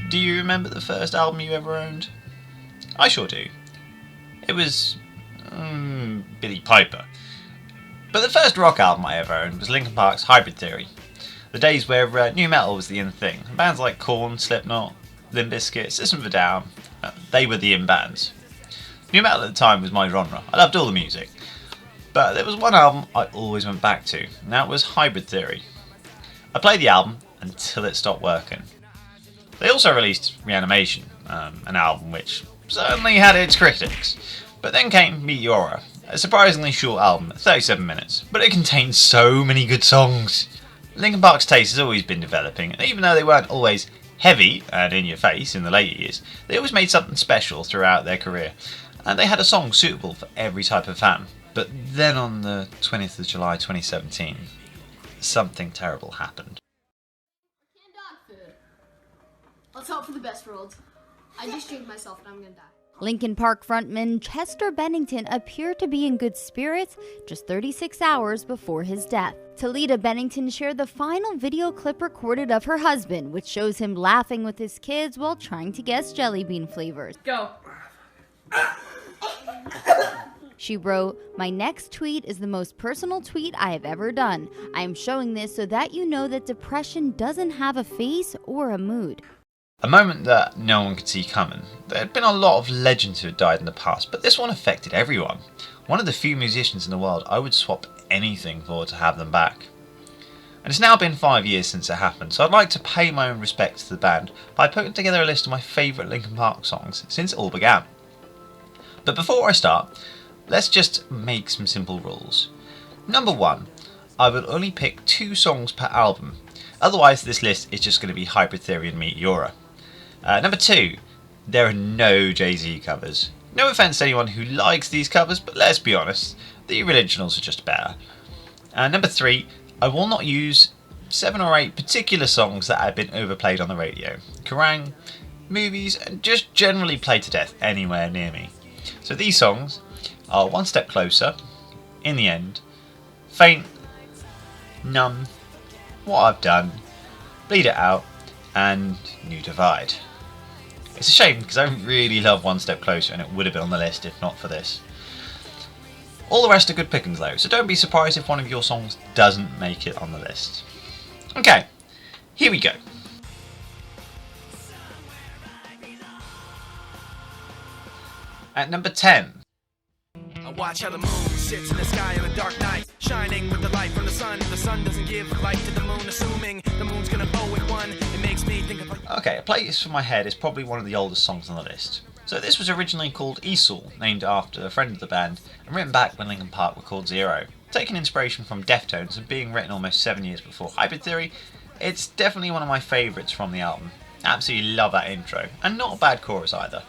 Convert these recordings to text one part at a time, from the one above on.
Do you remember the first album you ever owned? I sure do. It was Billy Piper. But the first rock album I ever owned was Linkin Park's Hybrid Theory. The days where new metal was the in thing. Bands like Korn, Slipknot, Limp Bizkit, System of a Down, they were the in bands. New metal at the time was my genre. I loved all the music. But there was one album I always went back to, and that was Hybrid Theory. I played the album until it stopped working. They also released Reanimation, an album which certainly had its critics. But then came Meteora, a surprisingly short album, 37 minutes, but it contained so many good songs. Linkin Park's taste has always been developing, and even though they weren't always heavy and in your face in the later years, they always made something special throughout their career, and they had a song suitable for every type of fan. But then on the 20th of July 2017, something terrible happened. Canned dog food. Let's hope for the best, World. I just jinxed myself and I'm gonna die. Linkin Park frontman Chester Bennington appeared to be in good spirits just 36 hours before his death. Talita Bennington shared the final video clip recorded of her husband, which shows him laughing with his kids while trying to guess jelly bean flavors. Go. She wrote, "My next tweet is the most personal tweet I have ever done. I am showing this so that you know that depression doesn't have a face or a mood." A moment that no one could see coming. There had been a lot of legends who had died in the past, but this one affected everyone. One of the few musicians in the world I would swap anything for to have them back. And it's now been 5 years since it happened, so I'd like to pay my own respects to the band by putting together a list of my favourite Linkin Park songs since it all began. But before I start, let's just make some simple rules. Number 1, I will only pick 2 songs per album, otherwise this list is just going to be Hybrid Theory and Meteora. Number 2, there are no Jay-Z covers. No offence to anyone who likes these covers, but let's be honest, the originals are just better. Number 3, I will not use 7 or 8 particular songs that have been overplayed on the radio, Kerrang, movies, and just generally played to death anywhere near me. So these songs are One Step Closer, In the End, Faint, Numb, What I've Done, Bleed It Out, and New Divide. It's a shame because I really love One Step Closer and it would have been on the list if not for this. All the rest are good pickings though, so don't be surprised if one of your songs doesn't make it on the list. Okay, here we go. At number 10. I watch how the moon sits in the sky on a dark night, shining with the light from the sun. The sun doesn't give light to the moon, assuming the moon's gonna bow at one. It makes me think of... Okay, A Place for My Head is probably one of the oldest songs on the list. So this was originally called Esau, named after a friend of the band, and written back when Linkin Park were called Zero. Taking inspiration from Deftones and being written almost 7 years before Hybrid Theory, it's definitely one of my favourites from the album. Absolutely love that intro, and not a bad chorus either.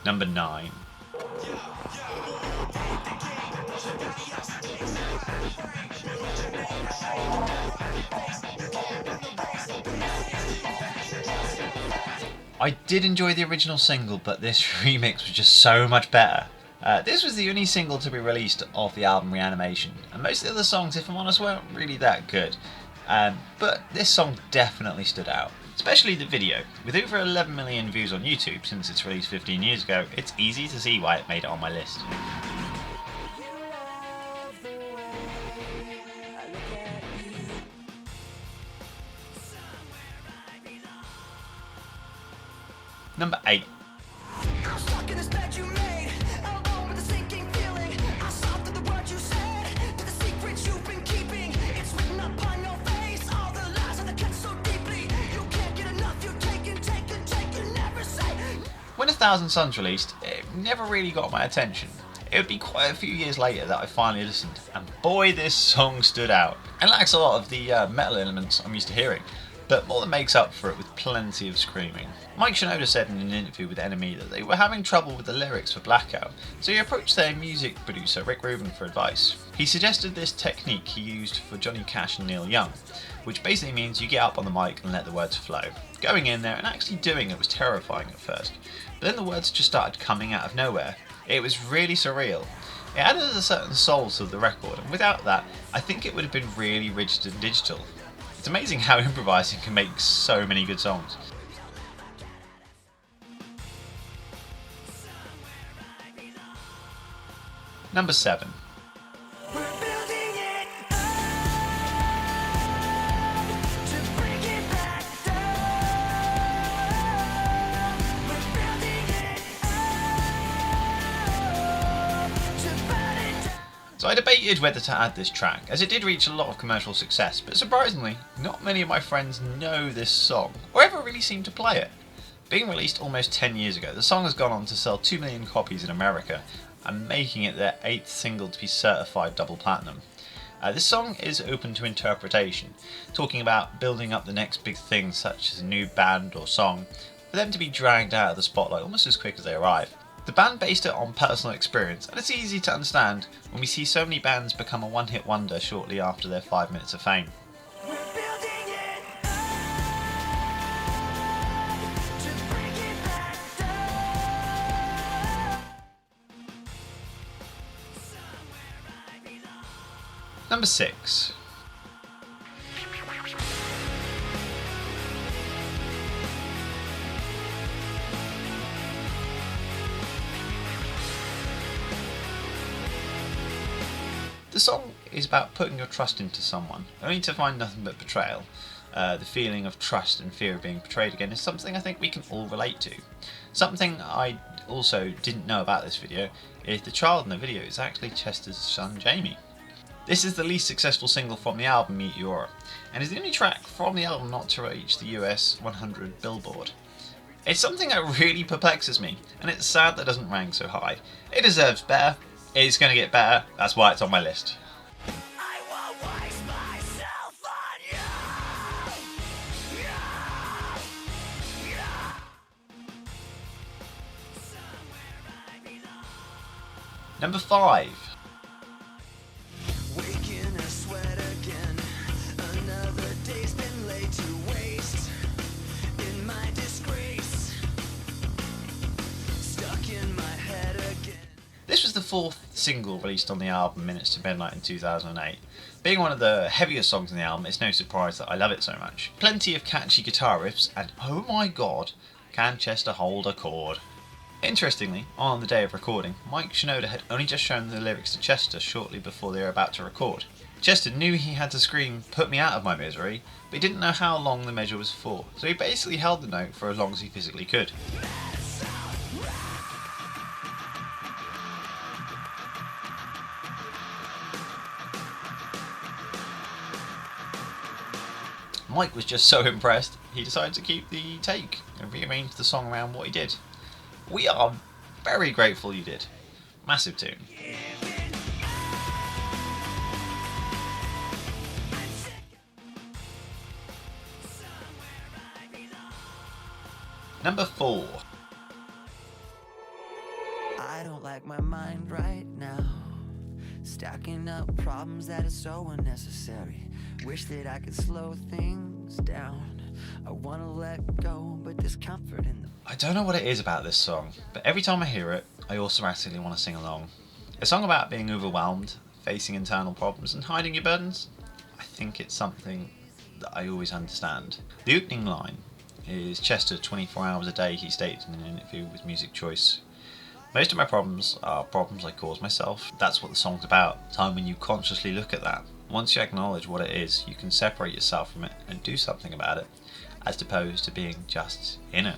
Number 9. I did enjoy the original single, but this remix was just so much better. This was the only single to be released off the album Reanimation, and most of the other songs, if I'm honest, weren't really that good. But this song definitely stood out, especially the video. With over 11 million views on YouTube since its release 15 years ago, it's easy to see why it made it on my list. Number 8. When A Thousand Suns released, it never really got my attention. It would be quite a few years later that I finally listened, and boy, this song stood out. It lacks a lot of the metal elements I'm used to hearing, but more than makes up for it with plenty of screaming. Mike Shinoda said in an interview with NME that they were having trouble with the lyrics for Blackout, so he approached their music producer Rick Rubin for advice. He suggested this technique he used for Johnny Cash and Neil Young, which basically means you get up on the mic and let the words flow. Going in there and actually doing it was terrifying at first, but then the words just started coming out of nowhere. It was really surreal. It added a certain soul to the record, and without that, I think it would have been really rigid and digital. It's amazing how improvising can make so many good songs. Number 7. So I debated whether to add this track, as it did reach a lot of commercial success, but surprisingly, not many of my friends know this song, or ever really seem to play it. Being released almost 10 years ago, the song has gone on to sell 2 million copies in America, and making it their 8th single to be certified double platinum. This song is open to interpretation, talking about building up the next big thing such as a new band or song, for them to be dragged out of the spotlight almost as quick as they arrive. The band based it on personal experience, and it's easy to understand when we see so many bands become a one-hit wonder shortly after their 5 minutes of fame. Number 6. The song is about putting your trust into someone, only to find nothing but betrayal. The feeling of trust and fear of being betrayed again is something I think we can all relate to. Something I also didn't know about this video is the child in the video is actually Chester's son Jamie. This is the least successful single from the album Meteora, and is the only track from the album not to reach the US 100 Billboard. It's something that really perplexes me, and it's sad that it doesn't rank so high. It deserves better. It's going to get better, that's why it's on my list. Number 5. This was the 4th single released on the album Minutes to Midnight in 2008. Being one of the heaviest songs in the album, it's no surprise that I love it so much. Plenty of catchy guitar riffs, and oh my god, can Chester hold a chord. Interestingly, on the day of recording, Mike Shinoda had only just shown the lyrics to Chester shortly before they were about to record. Chester knew he had to scream, "Put me out of my misery," but he didn't know how long the measure was for, so he basically held the note for as long as he physically could. Mike was just so impressed, he decided to keep the take and rearrange the song around what he did. We are very grateful you did. Massive tune. Number 4. I don't like my mind right now. Stacking up problems that are so unnecessary. Wish that I could slow things down. I wanna let go, but there's comfort in them. I don't know what it is about this song, but every time I hear it, I automatically want to sing along. A song about being overwhelmed, facing internal problems and hiding your burdens? I think it's something that I always understand. The opening line is Chester 24 hours a day, he stated in an interview with Music Choice. Most of my problems are problems I cause myself. That's what the song's about. Time when you consciously look at that. Once you acknowledge what it is, you can separate yourself from it and do something about it, as opposed to being just in it.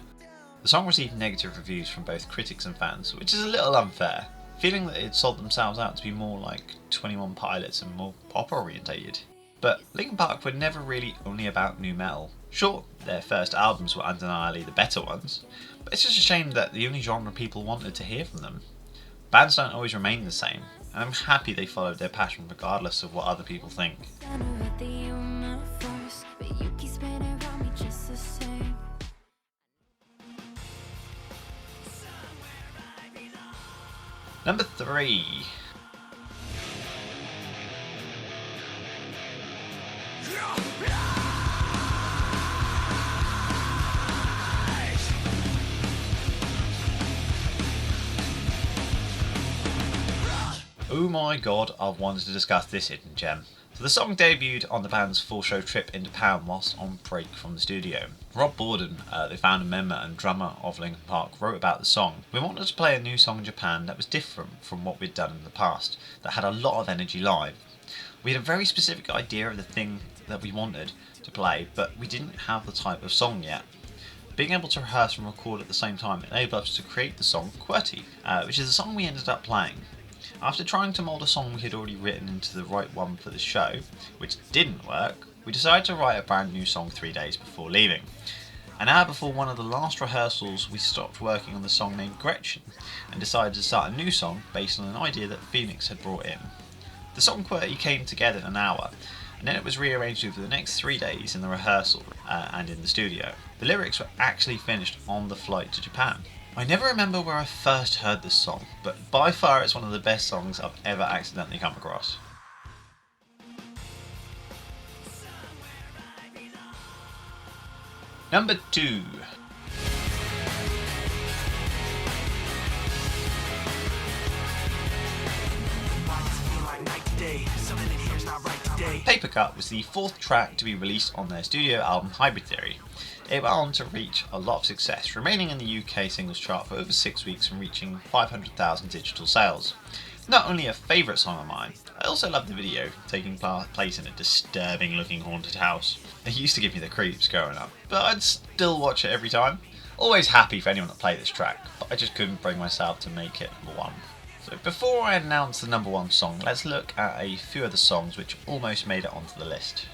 The song received negative reviews from both critics and fans, which is a little unfair, feeling that it sold themselves out to be more like 21 Pilots and more pop orientated. But Linkin Park were never really only about nu metal. Sure, their first albums were undeniably the better ones, but it's just a shame that the only genre people wanted to hear from them. Bands don't always remain the same, and I'm happy they followed their passion regardless of what other people think. Number 3. Oh my god, I've wanted to discuss this hidden gem. So the song debuted on the band's full show trip into Japan whilst on break from the studio. Rob Borden, the founder, member and drummer of Linkin Park, wrote about the song. We wanted to play a new song in Japan that was different from what we'd done in the past, that had a lot of energy live. We had a very specific idea of the thing that we wanted to play, but we didn't have the type of song yet. Being able to rehearse and record at the same time enabled us to create the song QWERTY, which is the song we ended up playing. After trying to mould a song we had already written into the right one for the show, which didn't work, we decided to write a brand new song 3 days before leaving. An hour before one of the last rehearsals, we stopped working on the song named Gretchen and decided to start a new song based on an idea that Phoenix had brought in. The song QWERTY came together in an hour, and then it was rearranged over the next 3 days in the rehearsal and in the studio. The lyrics were actually finished on the flight to Japan. I never remember where I first heard this song, but by far it's one of the best songs I've ever accidentally come across. Number 2. Paper Cut was the 4th track to be released on their studio album Hybrid Theory. It went on to reach a lot of success, remaining in the UK singles chart for over 6 weeks and reaching 500,000 digital sales. Not only a favourite song of mine, I also love the video, taking place in a disturbing looking haunted house. It used to give me the creeps growing up, but I'd still watch it every time. Always happy for anyone that played this track, but I just couldn't bring myself to make it number 1. So before I announce the number 1 song, let's look at a few of the songs which almost made it onto the list.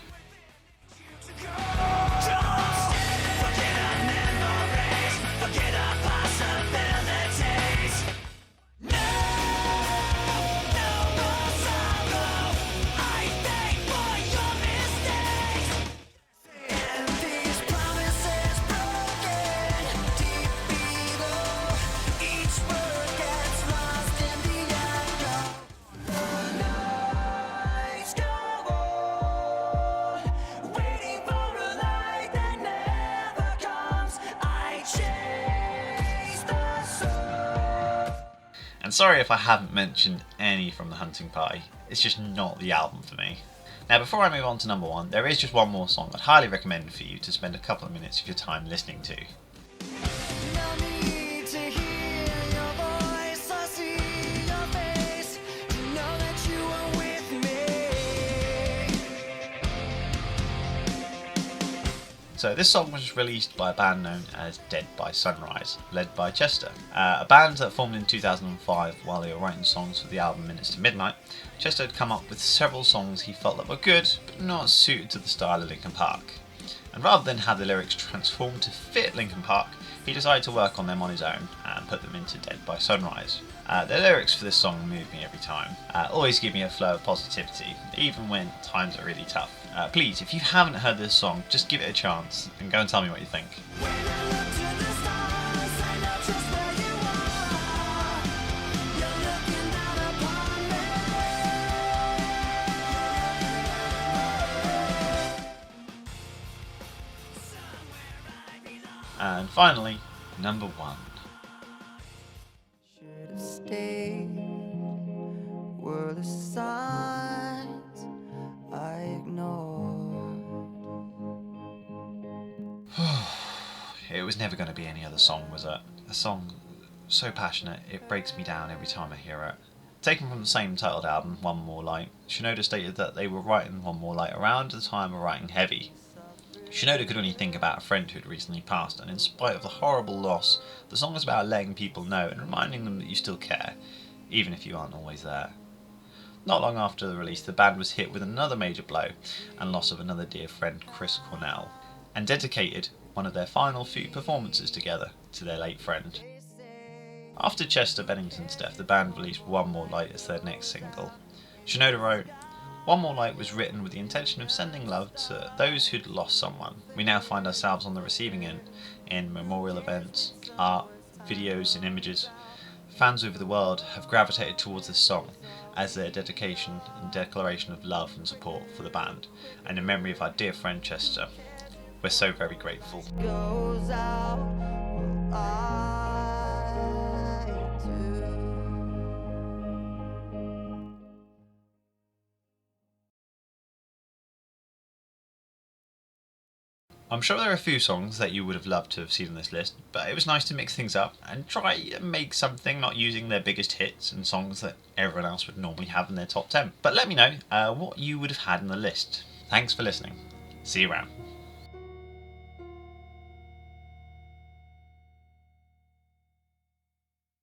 And sorry if I haven't mentioned any from the Hunting Party, it's just not the album for me. Now before I move on to number 1, there is just one more song I'd highly recommend for you to spend a couple of minutes of your time listening to. So this song was released by a band known as Dead by Sunrise, led by Chester. A band that formed in 2005 while they were writing songs for the album Minutes to Midnight. Chester had come up with several songs he felt that were good, but not suited to the style of Linkin Park. And rather than have the lyrics transformed to fit Linkin Park, he decided to work on them on his own and put them into Dead by Sunrise. The lyrics for this song move me every time, always give me a flow of positivity, even when times are really tough. Please, if you haven't heard this song, just give it a chance and go and tell me what you think. And finally, number 1. Should have stayed. Were the signs I ignored? It was never going to be any other song, was it? A song so passionate, it breaks me down every time I hear it. Taken from the same titled album, One More Light, Shinoda stated that they were writing One More Light around the time of writing Heavy. Shinoda could only think about a friend who had recently passed, and in spite of the horrible loss, the song is about letting people know and reminding them that you still care, even if you aren't always there. Not long after the release, the band was hit with another major blow and loss of another dear friend, Chris Cornell, and dedicated one of their final few performances together to their late friend. After Chester Bennington's death, the band released One More Light as their next single. Shinoda wrote, "One More Light was written with the intention of sending love to those who'd lost someone. We now find ourselves on the receiving end in memorial events, art, videos and images. Fans over the world have gravitated towards this song as their dedication and declaration of love and support for the band, and in memory of our dear friend Chester. We're so very grateful." Goes out, will I do? I'm sure there are a few songs that you would have loved to have seen on this list, but it was nice to mix things up and try and make something not using their biggest hits and songs that everyone else would normally have in their top 10. But let me know what you would have had in the list. Thanks for listening. See you around.